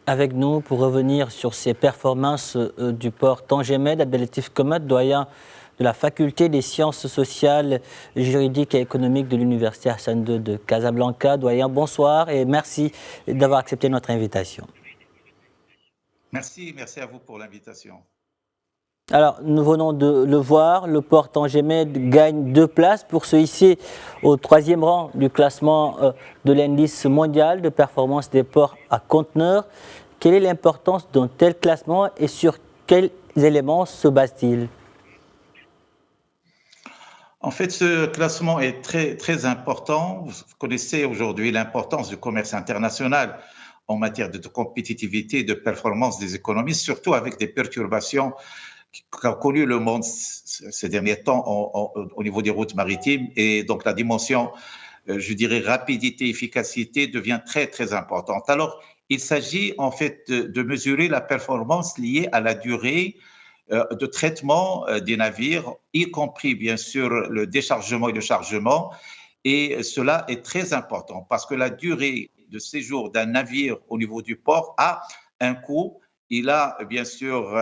avec nous pour revenir sur ces performances du port Tangemed. Abdelatif Komat, doyen de la faculté des sciences sociales, juridiques et économiques de l'Université Hassan II de Casablanca. Doyen, bonsoir et merci d'avoir accepté notre invitation. Merci à vous pour l'invitation. Alors, nous venons de le voir, le port Tangemed gagne 2 places pour se hisser au 3e rang du classement de l'indice mondial de performance des ports à conteneurs. Quelle est l'importance d'un tel classement et sur quels éléments se base-t-il? En fait, ce classement est très important. Vous connaissez aujourd'hui l'importance du commerce international en matière de compétitivité et de performance des économies, surtout avec des perturbations qu'a connu le monde ces derniers temps au niveau des routes maritimes. Et donc, la dimension, je dirais, rapidité, efficacité devient très importante. Alors, il s'agit en fait de mesurer la performance liée à la durée de traitement des navires, y compris bien sûr le déchargement et le chargement. Et cela est très important parce que la durée de séjour d'un navire au niveau du port a un coût. Il a bien sûr,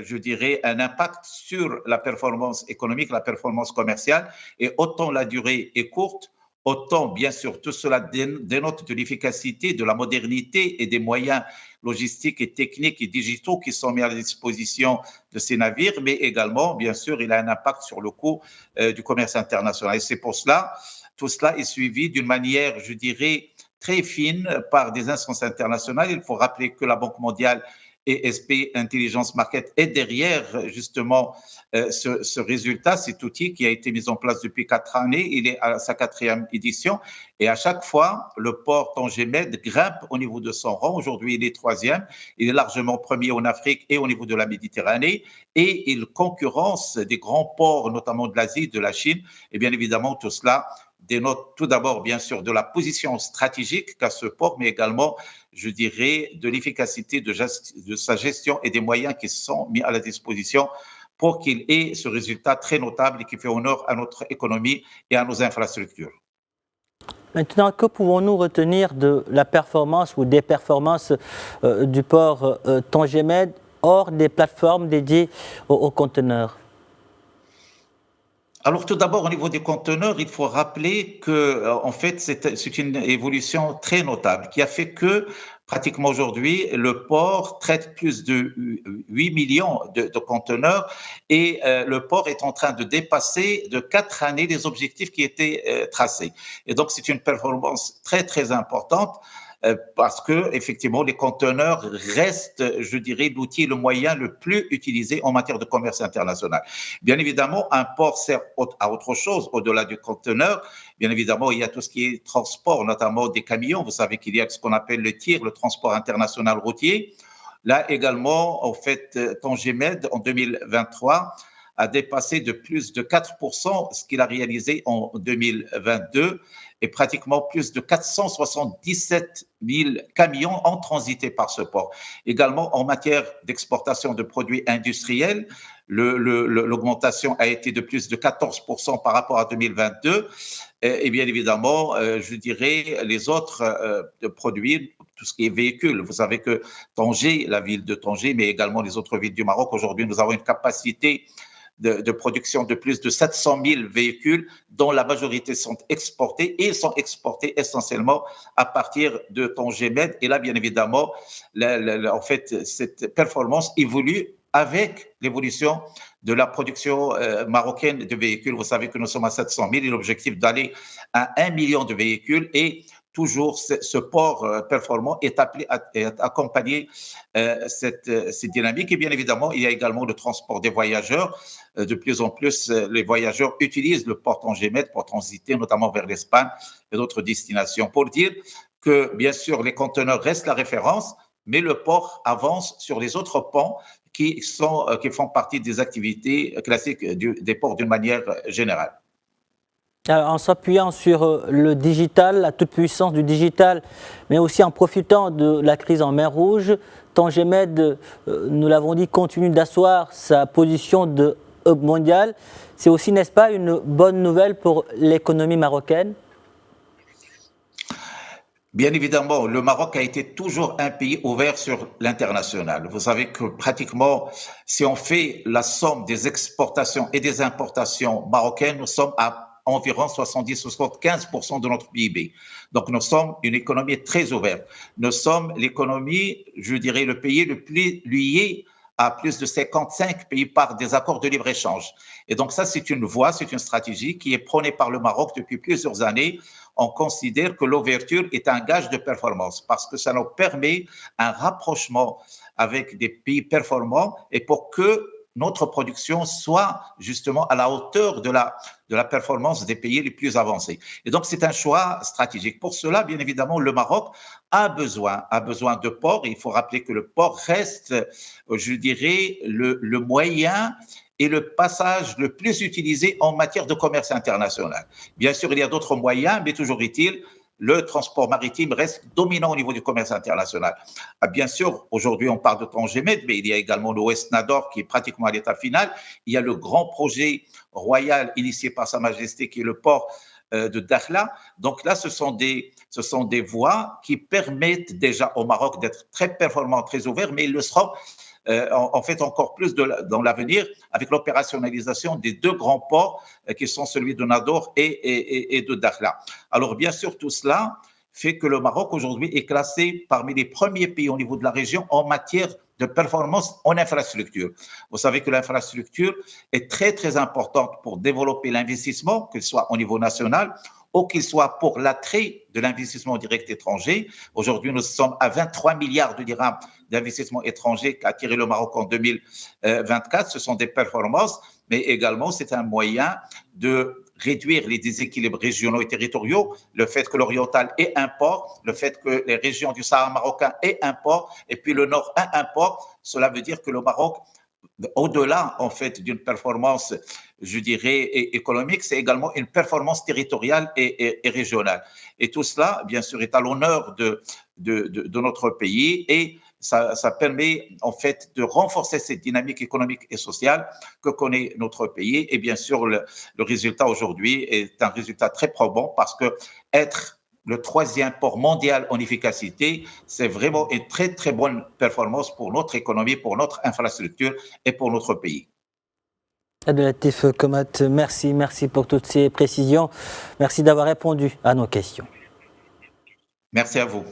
je dirais, un impact sur la performance économique, la performance commerciale. Et autant la durée est courte, autant bien sûr tout cela dénote de l'efficacité, de la modernité et des moyens logistiques et techniques et digitaux qui sont mis à la disposition de ces navires, mais également, bien sûr, il a un impact sur le coût du commerce international. Et c'est pour cela, tout cela est suivi d'une manière, je dirais, très fine par des instances internationales. Il faut rappeler que la Banque mondiale et SP Intelligence Market est derrière justement ce résultat, cet outil qui a été mis en place depuis 4 années. Il est à sa 4e édition et à chaque fois, le port Tangemed grimpe au niveau de son rang. Aujourd'hui, il est 3e. Il est largement premier en Afrique et au niveau de la Méditerranée et il concurrence des grands ports, notamment de l'Asie, de la Chine. Et bien évidemment, tout cela dénote tout d'abord, bien sûr, de la position stratégique qu'a ce port, mais également, je dirais, de l'efficacité de sa gestion et des moyens qui sont mis à la disposition pour qu'il ait ce résultat très notable et qui fait honneur à notre économie et à nos infrastructures. Maintenant, que pouvons-nous retenir de la performance ou des performances du port Tangemed hors des plateformes dédiées aux conteneurs? Alors tout d'abord, au niveau des conteneurs, il faut rappeler que, en fait, c'est une évolution très notable qui a fait que pratiquement aujourd'hui, le port traite plus de 8 millions de conteneurs et le port est en train de dépasser de 4 années les objectifs qui étaient tracés. Et donc, c'est une performance très importante. Parce que effectivement les conteneurs restent, je dirais, l'outil, le moyen le plus utilisé en matière de commerce international. Bien évidemment, un port sert à autre chose au-delà du conteneur. Bien évidemment, il y a tout ce qui est transport, notamment des camions. Vous savez qu'il y a ce qu'on appelle le TIR, le transport international routier. Là également, en fait, Tangemed en 2023 a dépassé de plus de 4% ce qu'il a réalisé en 2022 et pratiquement plus de 477 000 camions ont transité par ce port. Également, en matière d'exportation de produits industriels, l'augmentation a été de plus de 14% par rapport à 2022. Et bien évidemment, je dirais, les autres produits, tout ce qui est véhicules. Vous savez que Tanger, la ville de Tanger, mais également les autres villes du Maroc, aujourd'hui, nous avons une capacité de production de plus de 700 000 véhicules dont la majorité sont exportés et ils sont exportés essentiellement à partir de Tangemed. Et là, bien évidemment, en fait, cette performance évolue avec l'évolution de la production marocaine de véhicules. Vous savez que nous sommes à 700 000 et l'objectif d'aller à 1 million de véhicules et toujours ce port performant est appelé à accompagner cette dynamique. Et bien évidemment, il y a également le transport des voyageurs. De plus en plus, les voyageurs utilisent le port Tangemed pour transiter, notamment vers l'Espagne et d'autres destinations. Pour dire que, bien sûr, les conteneurs restent la référence, mais le port avance sur les autres ponts qui font partie des activités classiques des ports d'une manière générale. Alors, en s'appuyant sur le digital, la toute-puissance du digital, mais aussi en profitant de la crise en mer Rouge, Tangemed, nous l'avons dit, continue d'asseoir sa position de hub mondial. C'est aussi, n'est-ce pas, une bonne nouvelle pour l'économie marocaine? Bien évidemment, le Maroc a été toujours un pays ouvert sur l'international. Vous savez que pratiquement, si on fait la somme des exportations et des importations marocaines, nous sommes à environ 70-75% de notre PIB. Donc nous sommes une économie très ouverte. Nous sommes l'économie, je dirais, le pays le plus lié à plus de 55 pays par des accords de libre-échange. Et donc ça, c'est une voie, c'est une stratégie qui est prônée par le Maroc depuis plusieurs années. On considère que l'ouverture est un gage de performance parce que ça nous permet un rapprochement avec des pays performants et pour que notre production soit justement à la hauteur de la performance des pays les plus avancés. Et donc, c'est un choix stratégique. Pour cela, bien évidemment, le Maroc a besoin de ports. Il faut rappeler que le port reste, je dirais, le moyen et le passage le plus utilisé en matière de commerce international. Bien sûr, il y a d'autres moyens, mais toujours est-il, le transport maritime reste dominant au niveau du commerce international. Bien sûr, aujourd'hui, on parle de Tangemed, mais il y a également le West Nador qui est pratiquement à l'état final. Il y a le grand projet royal initié par Sa Majesté qui est le port de Dakhla. Donc là, ce sont des voies qui permettent déjà au Maroc d'être très performant, très ouvert, mais ils le seront en fait encore plus dans l'avenir avec l'opérationnalisation des deux grands ports qui sont celui de Nador et de Dakhla. Alors bien sûr, tout cela fait que le Maroc aujourd'hui est classé parmi les premiers pays au niveau de la région en matière de performance en infrastructure. Vous savez que l'infrastructure est très très importante pour développer l'investissement, que ce soit au niveau national ou qu'il soit pour l'attrait de l'investissement direct étranger. Aujourd'hui, nous sommes à 23 milliards de dirhams d'investissement étranger qu'a attiré le Maroc en 2024. Ce sont des performances, mais également c'est un moyen de réduire les déséquilibres régionaux et territoriaux, le fait que l'oriental ait un port, le fait que les régions du Sahara marocain aient un port, et puis le nord a un port, cela veut dire que le Maroc, au-delà en fait d'une performance, je dirais, économique, c'est également une performance territoriale et régionale. Et tout cela, bien sûr, est à l'honneur de notre pays et ça permet en fait de renforcer cette dynamique économique et sociale que connaît notre pays. Et bien sûr, le résultat aujourd'hui est un résultat très probant parce que être le troisième port mondial en efficacité, c'est vraiment une très très bonne performance pour notre économie, pour notre infrastructure et pour notre pays. Abdelatif Komat, merci pour toutes ces précisions. Merci d'avoir répondu à nos questions. Merci à vous.